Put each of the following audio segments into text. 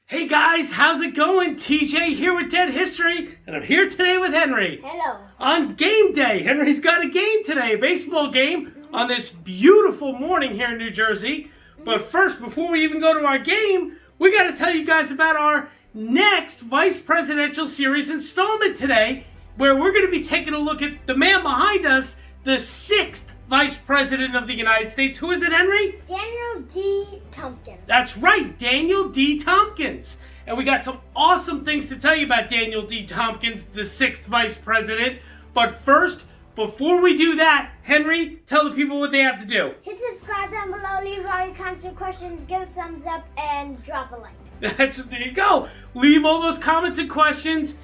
Hey guys, how's it going? TJ here with Dead History, and I'm here today with Henry. Hello. On game day. Henry's got a game today, a baseball game on this beautiful morning here in New Jersey. But first, before we even go to our game, we got to tell you guys about our next Vice Presidential Series installment today, where we're going to be taking a look at the man behind us, the 6th Vice President of the United States. Who is it, Henry? DanielD.Tompkins. That's right, DanielD.Tompkins. And we got some awesome things to tell you about DanielD.Tompkins, the 6th Vice President. But first, before we do that, Henry, tell the people what they have to do. Hit subscribe down below, leave all your comments and questions, give a thumbs up, and drop a like. There you go. Leave all those comments and questions.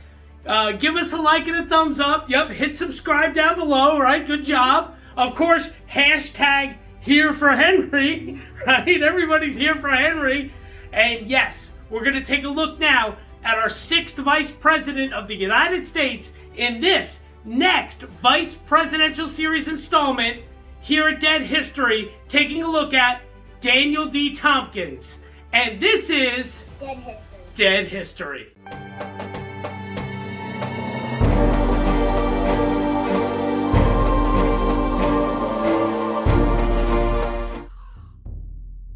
Give us a like and a thumbs up. Yep, hit subscribe down below, right? Good job. Of course, hashtag here for Henry, right? Everybody's here for Henry. And yes, we're going to take a look now at our 6th Vice President of the United States in this next Vice Presidential Series installment here at Dead History, taking a look at DanielD.Tompkins. And this is Dead History. Dead History.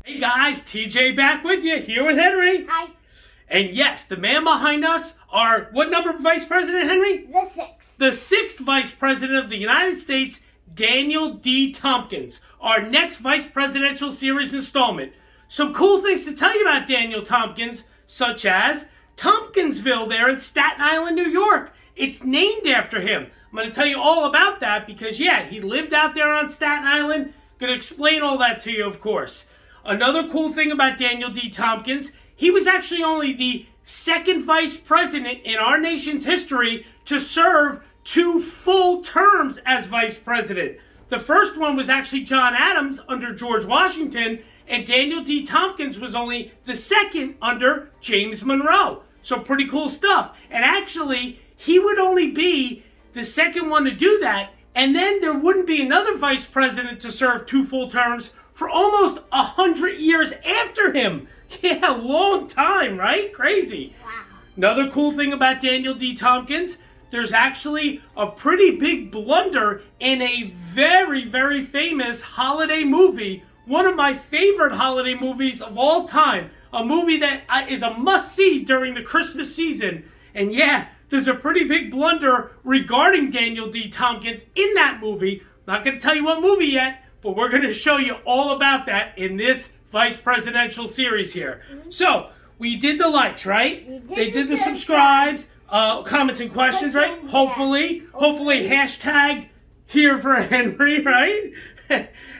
Hey guys, TJ back with you, here with Henry. Hi. And yes, the man behind us are, what number Vice President, Henry? The 6th. The 6th Vice President of the United States, DanielD.Tompkins, our next Vice Presidential Series installment. Some cool things to tell you about DanielD.Tompkins, such as Tompkinsville there in Staten Island, New York. It's named after him. I'm going to tell you all about that because, yeah, he lived out there on Staten Island. Going to explain all that to you, of course. Another cool thing about DanielD.Tompkins, he was actually only the 2nd Vice President in our nation's history to serve 2 full terms as Vice President. The first one was actually John Adams under George Washington, and DanielD.Tompkins was only the 2nd under James Monroe. So pretty cool stuff. And actually, he would only be the 2nd one to do that, and then there wouldn't be another Vice President to serve 2 full terms for almost 100 years after him. Yeah, long time, right? Crazy. Wow. Another cool thing about DanielD.Tompkins, there's actually a pretty big blunder in a very, very famous holiday movie. One of my favorite holiday movies of all time. A movie that is a must-see during the Christmas season. And yeah, there's a pretty big blunder regarding DanielD.Tompkins in that movie. Not going to tell you what movie yet, but we're going to show you all about that in this Vice Presidential Series here. So, we did the likes, right? They did the subscribes, comments and questions, right? Yeah. Hopefully hashtag here for Henry, right?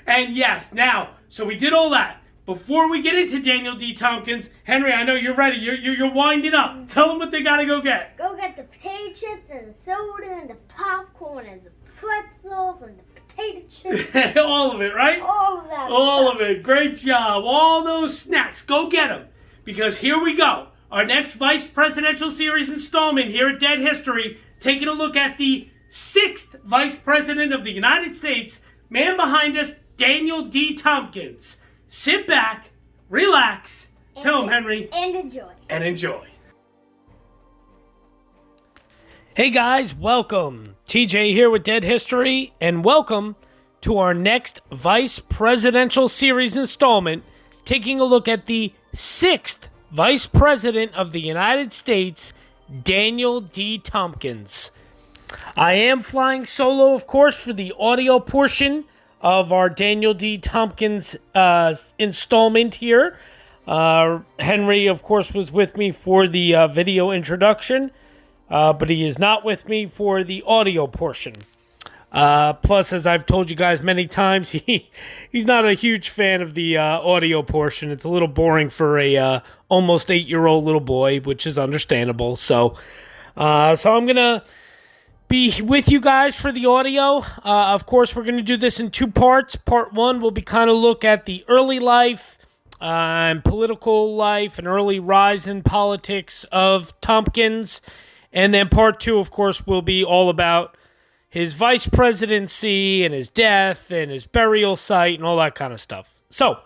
And yes, now, so we did all that. Before we get into DanielD.Tompkins, Henry, I know you're ready. You're winding up. Tell them what they got to go get. Go get the potato chips and the soda and the popcorn and the pretzels and the potato chips. All of it, right? All of that All stuff. of it. Great job. All those snacks. Go get them. Because here we go. Our next Vice Presidential Series installment here at Dead History, taking a look at the 6th Vice President of the United States, man behind us, DanielD.Tompkins. Sit back, relax, tell him, Henry, And enjoy. and enjoy. Hey guys, welcome. TJ here with Dead History, and welcome to our next Vice Presidential Series installment, taking a look at the 6th Vice President of the United States, DanielD.Tompkins. I am flying solo, of course, for the audio portion of our DanielD.Tompkins installment here. Henry, of course, was with me for the video introduction, but he is not with me for the audio portion. Plus, as I've told you guys many times, he's not a huge fan of the audio portion. It's a little boring for a almost 8-year-old little boy, which is understandable. So I'm going to be with you guys for the audio. Of course, we're going to do this in 2 parts. Part 1 will be kind of look at the early life and political life and early rise in politics of Tompkins. And then part 2, of course, will be all about his vice presidency and his death and his burial site and all that kind of stuff. So,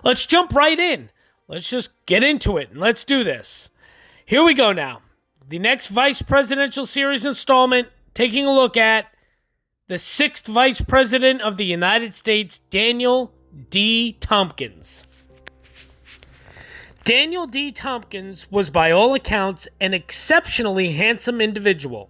let's jump right in. let's just get into it and let's do this. Here we go now. The next Vice Presidential Series installment, taking a look at the 6th Vice President of the United States, Daniel D. Tompkins. Daniel D. Tompkins was by all accounts an exceptionally handsome individual.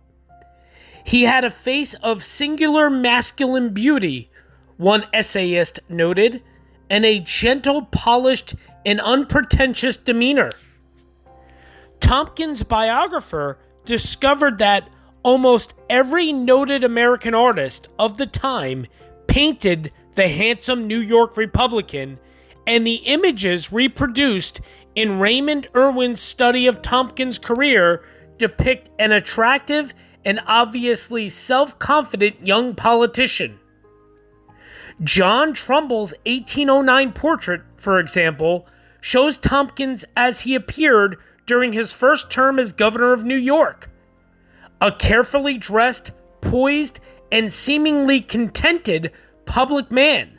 He had a face of singular masculine beauty, one essayist noted, and a gentle, polished, and unpretentious demeanor. Tompkins' biographer discovered that almost every noted American artist of the time painted the handsome New York Republican, and the images reproduced in Raymond Irwin's study of Tompkins' career depict an attractive and obviously self-confident young politician. John Trumbull's 1809 portrait, for example, shows Tompkins as he appeared during his first term as governor of New York. A carefully dressed, poised, and seemingly contented public man,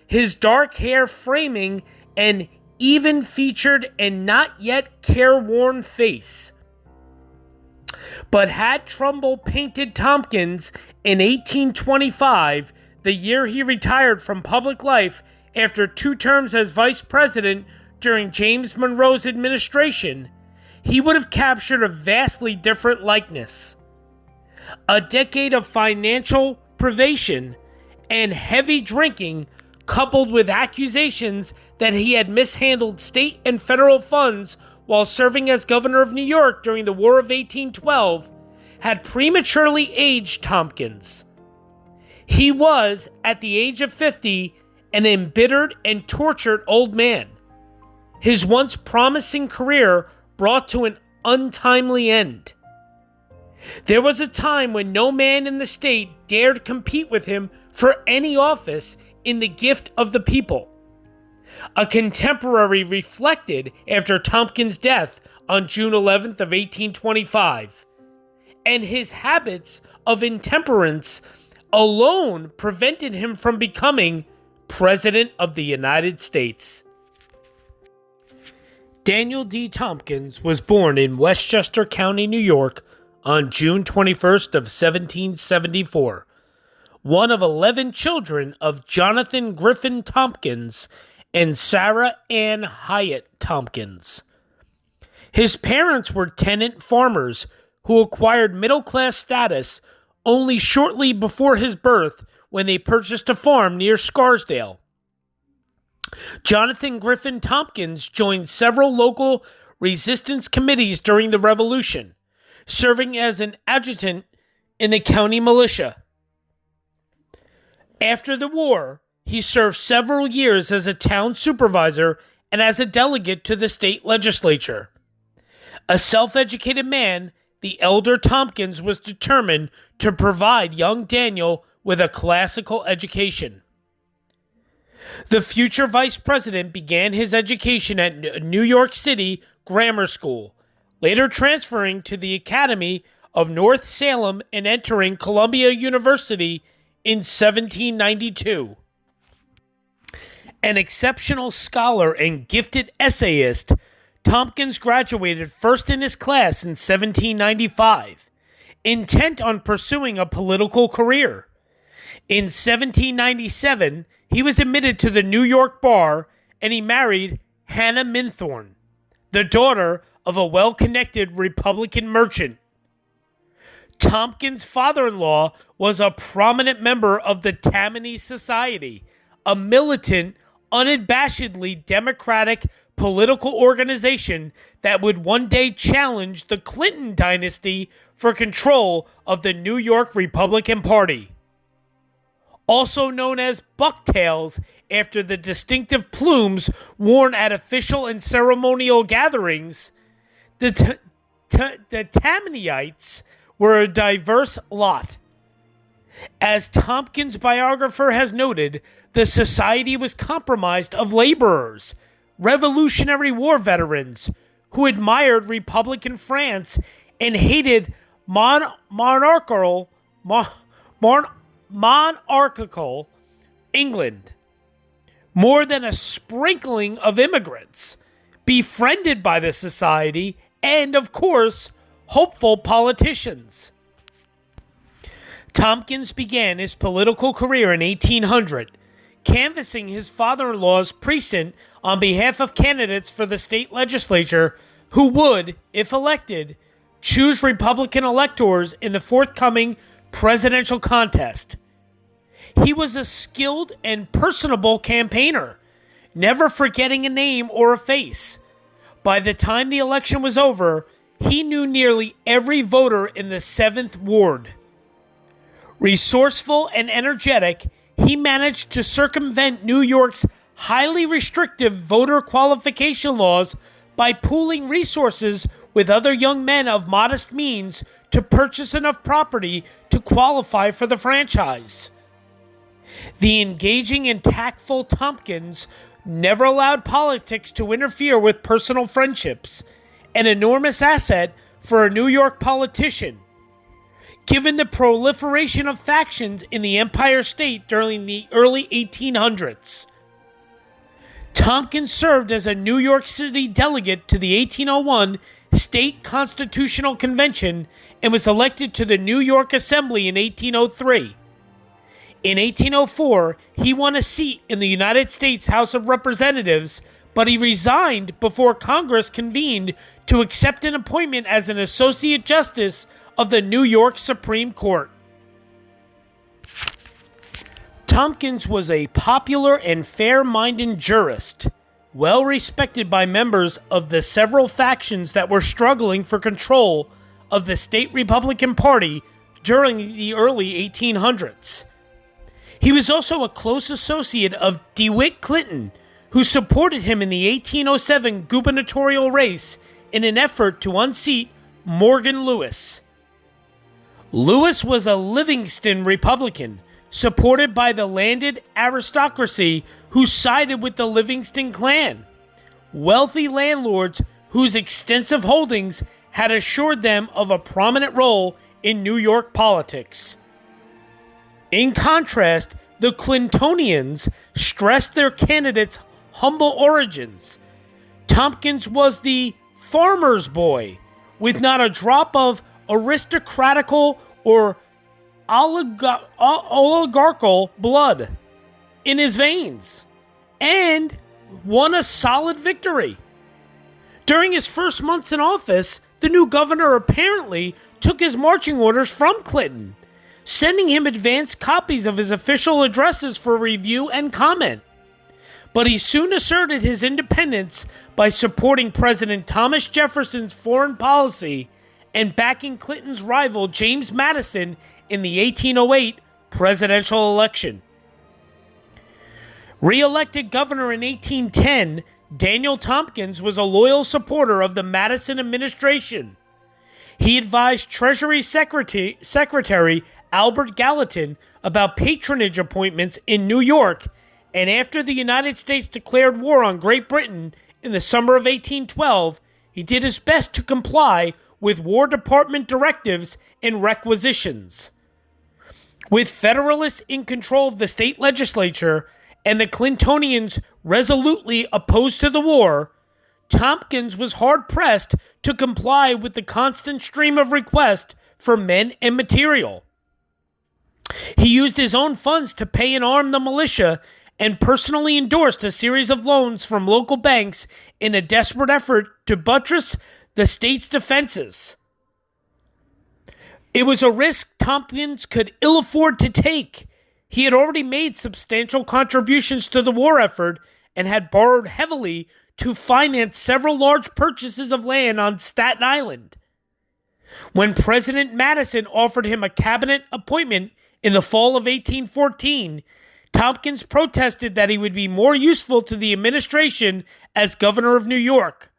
his dark hair framing an even-featured and not yet careworn face. But had Trumbull painted Tompkins in 1825, the year he retired from public life after 2 terms as vice president during James Monroe's administration, he would have captured a vastly different likeness. A decade of financial privation and heavy drinking, coupled with accusations that he had mishandled state and federal funds while serving as governor of New York during the War of 1812, had prematurely aged Tompkins. He was, at the age of 50, an embittered and tortured old man. His once promising career brought to an untimely end. There was a time when no man in the state dared compete with him for any office in the gift of the people. A contemporary reflected after Tompkins' death on June 11th of 1825, and his habits of intemperance alone prevented him from becoming President of the United States. Daniel D. Tompkins was born in Westchester County, New York, on June 21st of 1774, one of 11 children of Jonathan Griffin Tompkins and Sarah Ann Hyatt Tompkins. His parents were tenant farmers who acquired middle-class status only shortly before his birth when they purchased a farm near Scarsdale. Jonathan Griffin Tompkins joined several local resistance committees during the Revolution, serving as an adjutant in the county militia. After the war, he served several years as a town supervisor and as a delegate to the state legislature. A self-educated man, the elder Tompkins was determined to provide young Daniel with a classical education. The future vice president began his education at New York City Grammar School, later transferring to the Academy of North Salem and entering Columbia University in 1792. An exceptional scholar and gifted essayist, Tompkins graduated first in his class in 1795, intent on pursuing a political career. In 1797, he was admitted to the New York bar, and he married Hannah Minthorn, the daughter of a well-connected Republican merchant. Tompkins' father-in-law was a prominent member of the Tammany Society, a militant, unabashedly democratic political organization that would one day challenge the Clinton dynasty for control of the New York Republican Party. Also known as bucktails after the distinctive plumes worn at official and ceremonial gatherings, the Tammanites were a diverse lot. As Tompkins' biographer has noted, the society was comprised of laborers, Revolutionary War veterans who admired Republican France and hated monarchical England, more than a sprinkling of immigrants, befriended by the society, and, of course, hopeful politicians. Tompkins began his political career in 1800, canvassing his father-in-law's precinct on behalf of candidates for the state legislature who would, if elected, choose Republican electors in the forthcoming presidential contest. He was a skilled and personable campaigner, never forgetting a name or a face. By the time the election was over, he knew nearly every voter in the 7th Ward. Resourceful and energetic, he managed to circumvent New York's highly restrictive voter qualification laws by pooling resources with other young men of modest means to purchase enough property to qualify for the franchise. The engaging and tactful Tompkins never allowed politics to interfere with personal friendships, an enormous asset for a New York politician, given the proliferation of factions in the Empire State during the early 1800s. Tompkins served as a New York City delegate to the 1801 State Constitutional Convention and was elected to the New York Assembly in 1803. In 1804, he won a seat in the United States House of Representatives, but he resigned before Congress convened to accept an appointment as an Associate Justice of the New York Supreme Court. Tompkins was a popular and fair-minded jurist, well respected by members of the several factions that were struggling for control of the state Republican Party during the early 1800s. He was also a close associate of DeWitt Clinton, who supported him in the 1807 gubernatorial race in an effort to unseat Morgan Lewis. Lewis was a Livingston Republican, supported by the landed aristocracy who sided with the Livingston clan, wealthy landlords whose extensive holdings had assured them of a prominent role in New York politics. In contrast, the Clintonians stressed their candidates' humble origins. Tompkins was the farmer's boy, with not a drop of aristocratical or oligarchical blood in his veins, and won a solid victory. During his first months in office, the new governor apparently took his marching orders from Clinton, sending him advanced copies of his official addresses for review and comment. But he soon asserted his independence by supporting President Thomas Jefferson's foreign policy and backing Clinton's rival James Madison in the 1808 presidential election. Re-elected governor in 1810, DanielDTompkins was a loyal supporter of the Madison administration. He advised Treasury Secretary Albert Gallatin about patronage appointments in New York, and after the United States declared war on Great Britain in the summer of 1812, he did his best to comply with War Department directives and requisitions. With Federalists in control of the state legislature and the Clintonians resolutely opposed to the war, Tompkins was hard-pressed to comply with the constant stream of requests for men and material. He used his own funds to pay and arm the militia and personally endorsed a series of loans from local banks in a desperate effort to buttress the state's defenses. It was a risk Tompkins could ill afford to take. He had already made substantial contributions to the war effort and had borrowed heavily to finance several large purchases of land on Staten Island. When President Madison offered him a cabinet appointment in the fall of 1814, Tompkins protested that he would be more useful to the administration as governor of New York.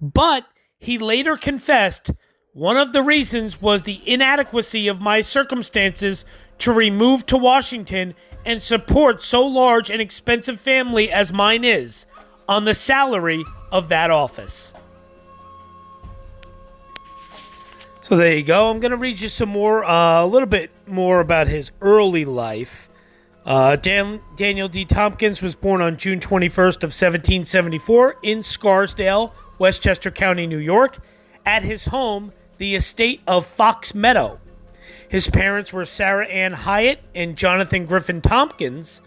But he later confessed, "One of the reasons was the inadequacy of my circumstances to remove to Washington and support so large and expensive family as mine is on the salary of that office." So there you go. I'm going to read you some more, a little bit more about his early life. Daniel D. Tompkins was born on June 21st of 1774 in Scarsdale, Westchester County, New York, at his home, the estate of Fox Meadow. His parents were Sarah Ann Hyatt and Jonathan Griffin Tompkins.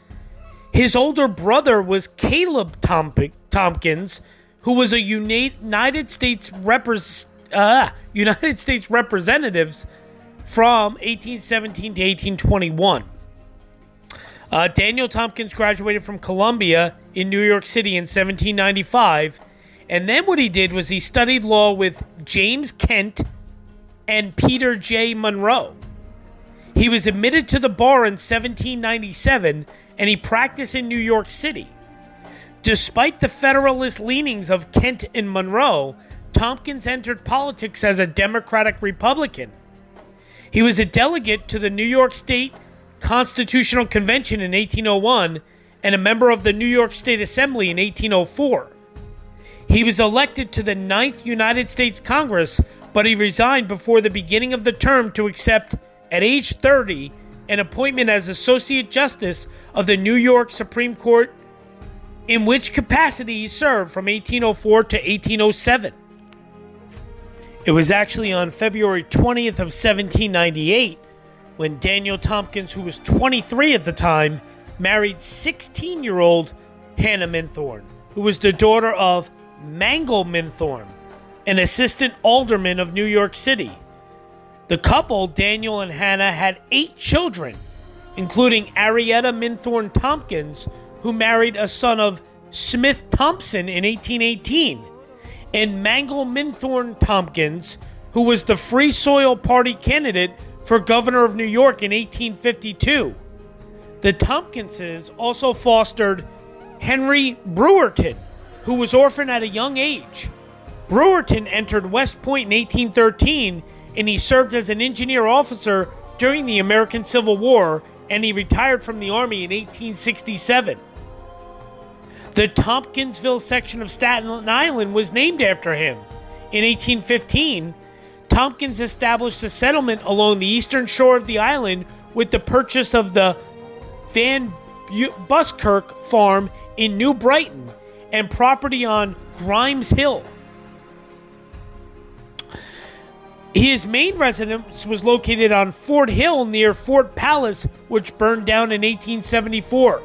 His older brother was Caleb Tompkins, who was a United States representative from 1817 to 1821. Daniel Tompkins graduated from Columbia in New York City in 1795, and then what he did was he studied law with James Kent and Peter J. Monroe. He was admitted to the bar in 1797, and he practiced in New York City. Despite the Federalist leanings of Kent and Monroe, Tompkins entered politics as a Democratic Republican. He was a delegate to the New York State Constitutional Convention in 1801 and a member of the New York State Assembly in 1804. He was elected to the 9th United States Congress, but he resigned before the beginning of the term to accept, at age 30, an appointment as Associate Justice of the New York Supreme Court, in which capacity he served from 1804 to 1807. It was actually on February 20th of 1798 when Daniel Tompkins, who was 23 at the time, married 16-year-old Hannah Minthorn, who was the daughter of Mangle Minthorn, an assistant alderman of New York City. The couple, Daniel and Hannah, had 8 children, including Arietta Minthorn Tompkins, who married a son of Smith Thompson in 1818, and Mangle Minthorn Tompkins, who was the Free Soil Party candidate for governor of New York in 1852. The Tompkinses also fostered Henry Brewerton, who was orphaned at a young age. Brewerton entered West Point in 1813, and he served as an engineer officer during the American Civil War, and he retired from the Army in 1867. The Tompkinsville section of Staten Island was named after him. In 1815, Tompkins established a settlement along the eastern shore of the island with the purchase of the Van Buskirk farm in New Brighton and property on Grimes Hill. His main residence was located on Fort Hill near Fort Palace, which burned down in 1874.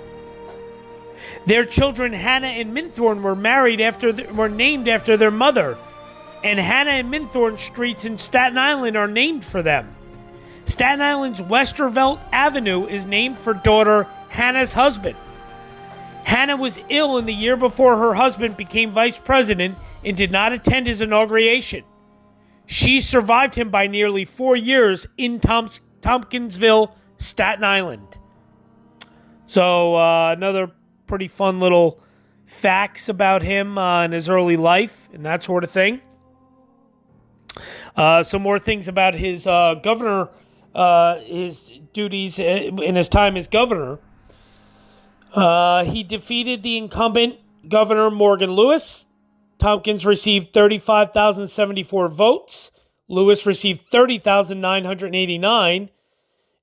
Their children Hannah and Minthorn were named after their mother, and Hannah and Minthorn streets in Staten Island are named for them. Staten Island's Westervelt Avenue is named for daughter Hannah's husband. Hannah was ill in the year before her husband became vice president and did not attend his inauguration. She survived him by nearly 4 years in Tompkinsville, Staten Island. So another pretty fun little facts about him and his early life and that sort of thing. Some more things about his governor, his duties in his time as governor. He defeated the incumbent Governor Morgan Lewis. Tompkins received 35,074 votes. Lewis received 30,989.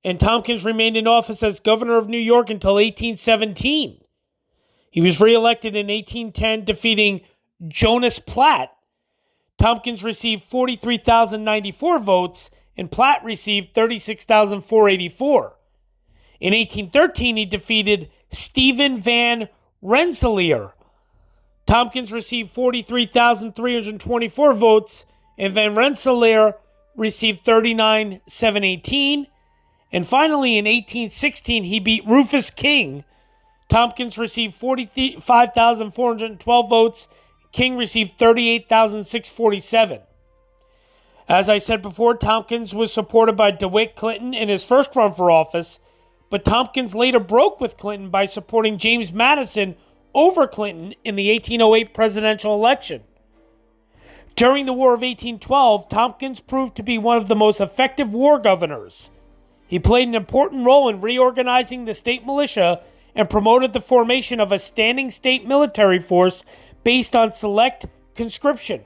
And Tompkins remained in office as governor of New York until 1817. He was reelected in 1810, defeating Jonas Platt. Tompkins received 43,094 votes, and Platt received 36,484. In 1813, he defeated Stephen Van Rensselaer. Tompkins received 43,324 votes, and Van Rensselaer received 39,718. And finally, in 1816, he beat Rufus King. Tompkins received 45,412 votes. King received 38,647. As I said before, Tompkins was supported by DeWitt Clinton in his first run for office, but Tompkins later broke with Clinton by supporting James Madison over Clinton in the 1808 presidential election. During the War of 1812, Tompkins proved to be one of the most effective war governors. He played an important role in reorganizing the state militia and promoted the formation of a standing state military force based on select conscription.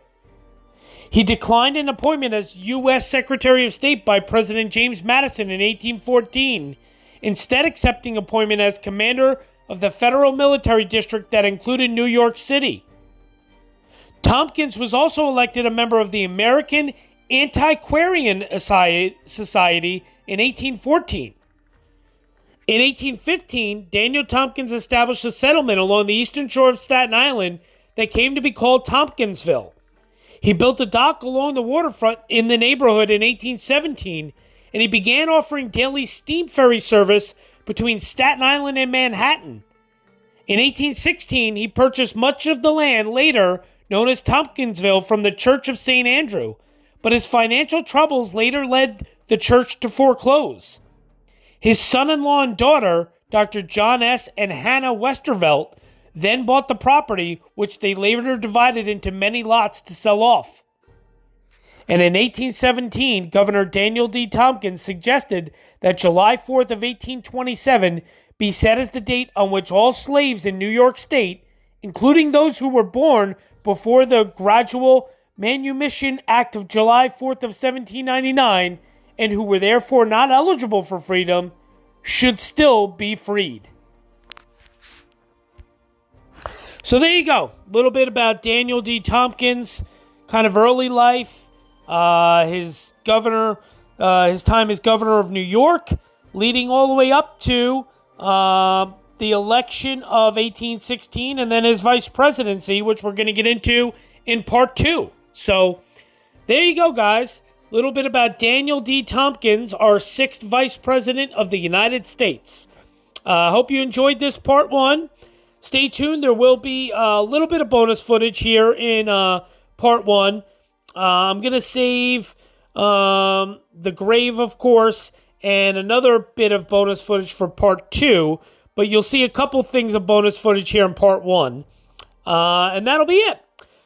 He declined an appointment as U.S. Secretary of State by President James Madison in 1814 instead accepting appointment as commander of the federal military district that included New York City. Tompkins was also elected a member of the American Antiquarian Society in 1814. In 1815, Daniel Tompkins established a settlement along the eastern shore of Staten Island that came to be called Tompkinsville. He built a dock along the waterfront in the neighborhood in 1817, and he began offering daily steam ferry service between Staten Island and Manhattan. In 1816, he purchased much of the land later known as Tompkinsville from the Church of St. Andrew, but his financial troubles later led the church to foreclose. His son-in-law and daughter, Dr. John S. and Hannah Westervelt, then bought the property, which they later divided into many lots to sell off. And in 1817, Governor DanielD.Tompkins suggested that July 4th of 1827 be set as the date on which all slaves in New York State, including those who were born before the gradual Manumission Act of July 4th of 1799 and who were therefore not eligible for freedom, should still be freed. So there you go. A little bit about Daniel D. Tompkins, kind of early life, his time as governor of New York, leading all the way up to the election of 1816, and then his vice presidency, which we're going to get into in part 2. So there you go, guys. A little bit about Daniel D. Tompkins, our 6th vice president of the United States. Hope you enjoyed this part 1. Stay tuned. There will be a little bit of bonus footage here in part 1. I'm going to save the grave, of course, and another bit of bonus footage for part 2. But you'll see a couple things of bonus footage here in part 1. And that'll be it.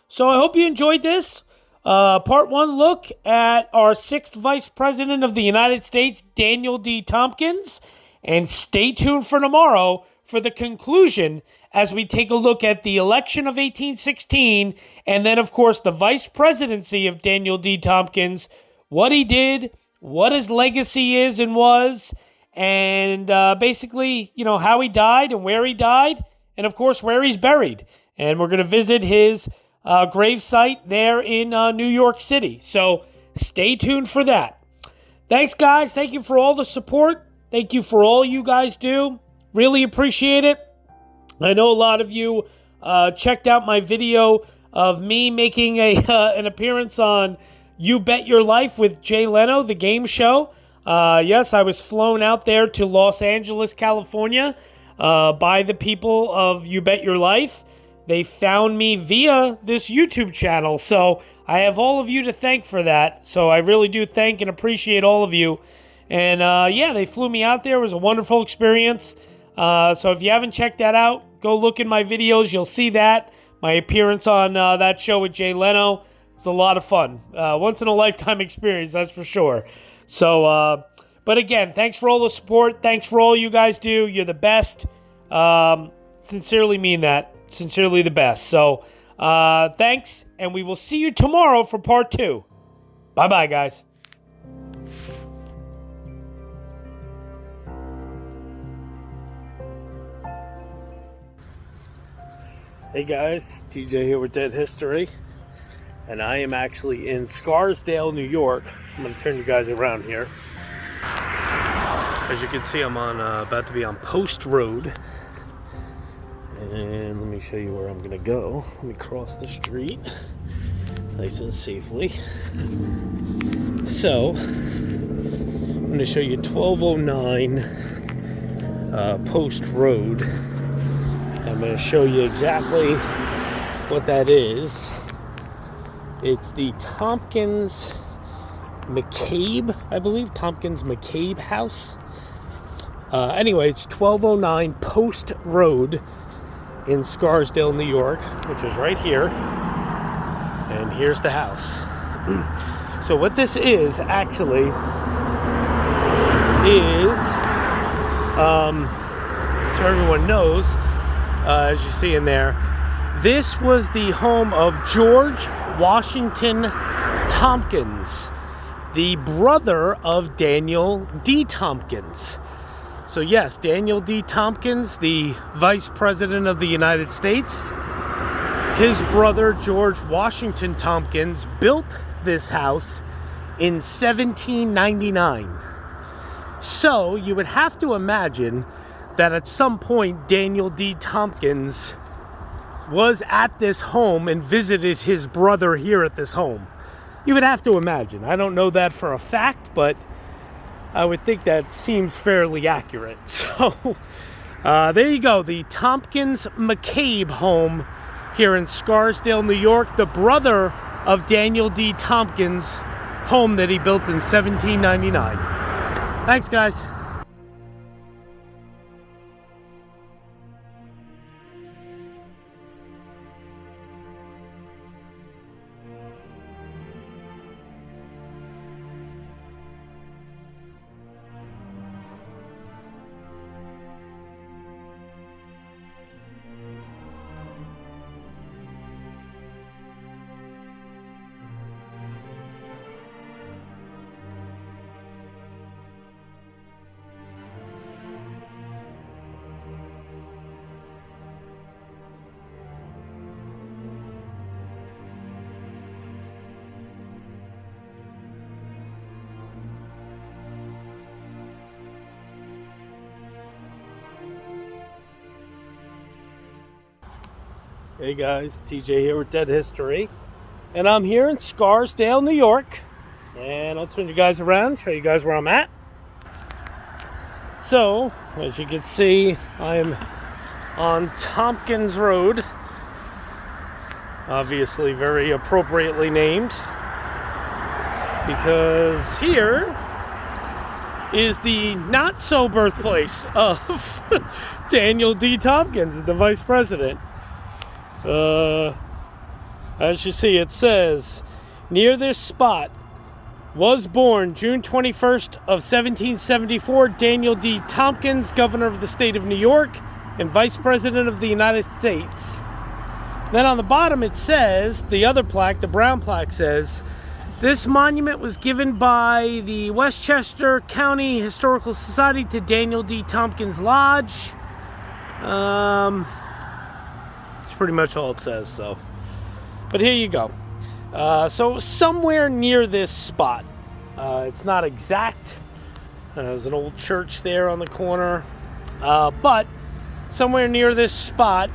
So I hope you enjoyed this. Part 1 look at our 6th Vice President of the United States, Daniel D. Tompkins. And stay tuned for tomorrow for the conclusion as we take a look at the election of 1816 and then, of course, the Vice Presidency of Daniel D. Tompkins, what he did, what his legacy is and was, and basically, how he died and where he died, and, of course, where he's buried. And we're going to visit his grave site there in New York City. So stay tuned for that. Thanks, guys. Thank you for all the support. Thank you for all you guys do. Really appreciate it. I know a lot of you checked out my video of me making an appearance on You Bet Your Life with Jay Leno, the game show. Yes, I was flown out there to Los Angeles, California by the people of You Bet Your Life. They found me via this YouTube channel, so I have all of you to thank for that. So I really do thank and appreciate all of you. And they flew me out there. It was a wonderful experience. So if you haven't checked that out, go look in my videos. You'll see that. My appearance on that show with Jay Leno was a lot of fun. Once in a lifetime experience, that's for sure. So, but again, thanks for all the support. Thanks for all you guys do. You're the best. Sincerely mean that. Sincerely the best. So, thanks, and we will see you tomorrow for part 2. Bye-bye, guys. Hey guys, TJ here with Dead History, and I am actually in Scarsdale, New York. I'm going to turn you guys around here. As you can see, I'm on about to be on Post Road. And let me show you where I'm going to go. Let me cross the street nice and safely. So, I'm going to show you 1209 Post Road. I'm going to show you exactly what that is. It's the Tompkins McCabe, I believe. Tompkins McCabe house. Anyway, it's 1209 Post Road in Scarsdale, New York, which is right here. And here's the house. So what this is actually is, so everyone knows, as you see in there, this was the home of George Washington Tompkins, the brother of Daniel D. Tompkins. So yes, Daniel D. Tompkins, the Vice President of the United States, his brother George Washington Tompkins built this house in 1799. So you would have to imagine that at some point Daniel D. Tompkins was at this home and visited his brother here at this home. You would have to imagine. I don't know that for a fact, but I would think that seems fairly accurate. So there you go, the Tompkins McCabe home here in Scarsdale, New York, the brother of Daniel D. Tompkins' home that he built in 1799. Thanks, guys. Hey guys, TJ here with Dead History, and I'm here in Scarsdale, New York, and I'll turn you guys around, show you guys where I'm at. So, as you can see, I'm on Tompkins Road, obviously very appropriately named, because here is the not-so birthplace of Daniel D. Tompkins, the Vice President. As you see, it says, near this spot was born June 21st of 1774, Daniel D. Tompkins, Governor of the State of New York and Vice President of the United States. Then on the bottom it says, the other plaque, the brown plaque says, this monument was given by the Westchester County Historical Society to Daniel D. Tompkins Lodge. Pretty much all it says, so. But here you go. So somewhere near this spot, it's not exact. There's an old church there on the corner, but somewhere near this spot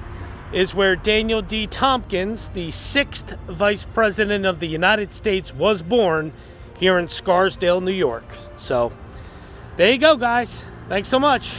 is where Daniel D. Tompkins, the 6th Vice President of the United States, was born here in Scarsdale, New York. So there you go, guys. Thanks so much.